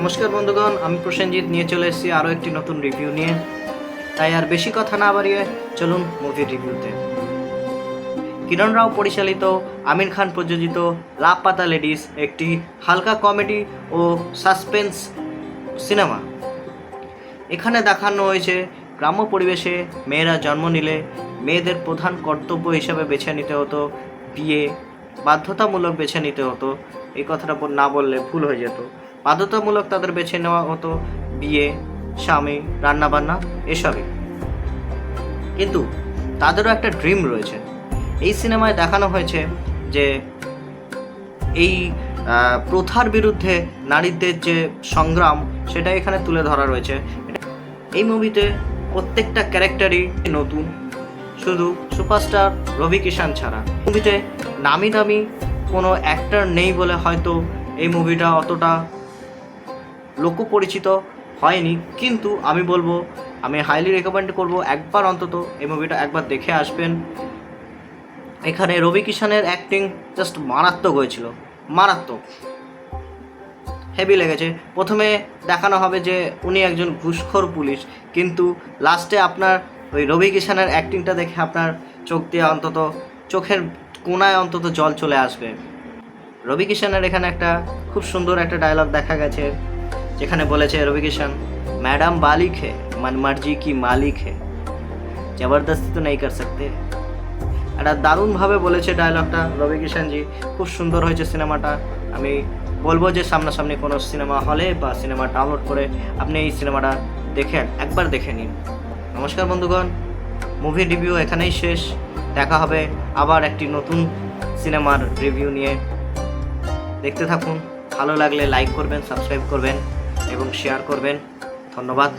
নমস্কার বন্ধুগণ, আমি প্রসেনজিৎ নিয়ে চলে এসেছি আরও একটি নতুন রিভিউ নিয়ে। তাই আর বেশি কথা না বাড়িয়ে চলুন মুভির রিভিউতে। কিরণ রাও পরিচালিত, আমির খান প্রযোজিত লাপাতা লেডিস একটি হালকা কমেডি ও সাসপেন্স সিনেমা। এখানে দেখানো হয়েছে গ্রাম্য পরিবেশে মেয়েরা জন্ম নিলে মেয়েদের প্রধান কর্তব্য হিসাবে বেছে নিতে হতো বিয়ে, বাধ্যতামূলক বেছে নিতে হতো। এই কথাটা না বললে ভুল হয়ে যেত। বাধ্যতামূলক তাদের বেছে নেওয়া হতো বিয়ে, স্বামী, রান্নাবান্না এসবই। কিন্তু তাদেরও একটা ড্রিম রয়েছে। এই সিনেমায় দেখানো হয়েছে যে এই প্রথার বিরুদ্ধে নারীদের যে সংগ্রাম সেটা এখানে তুলে ধরা রয়েছে। এই মুভিতে প্রত্যেকটা ক্যারেক্টারই নতুন, শুধু সুপারস্টার রবি কিষান ছাড়া। মুভিতে নামি দামি কোনো অ্যাক্টর নেই বলে হয়তো এই মুভিটা অতটা লোকপরিচিত হয়নি, কিন্তু আমি বলবো, আমি হাইলি রেকমেন্ড করব একবার অন্তত এই মুভিটা একবার দেখে আসবেন। এখানে রবি কিষানের অ্যাক্টিং জাস্ট মারাত্মক হয়েছিল, মারাত্মক, হেভি লেগেছে। প্রথমে দেখানো হবে যে উনি একজন ঘুষখোর পুলিশ, কিন্তু লাস্টে আপনার ওই রবি কিষানের অ্যাক্টিংটা দেখে আপনার চোখ দিয়ে অন্তত চোখের কোনায় অন্তত জল চলে আসবে। রবি কিষানের এখানে একটা খুব সুন্দর একটা ডায়লগ দেখা গেছে, যেখানে বলেছে রবি কিষান, ম্যাডাম বালিক হে, मन मर्जी की मालिक है, জবরদস্তি তো নেই কর सकते। একটা দারুণভাবে বলেছে ডায়লগটা রবি কিষানজি, খুব সুন্দর হয়েছে সিনেমাটা। আমি বলবো যে সামনাসামনি কোনো সিনেমা হলে বা সিনেমা ডাউনলোড করে আপনি এই সিনেমাটা একবার দেখে নিন। নমস্কার বন্ধুগণ, মুভি রিভিউ এখানেই শেষ। দেখা হবে আবার একটি নতুন সিনেমার রিভিউ নিয়ে। দেখতে থাকুন। ভালো লাগলে লাইক করবেন, সাবস্ক্রাইব করবেন এবং শেয়ার করবেন। ধন্যবাদ।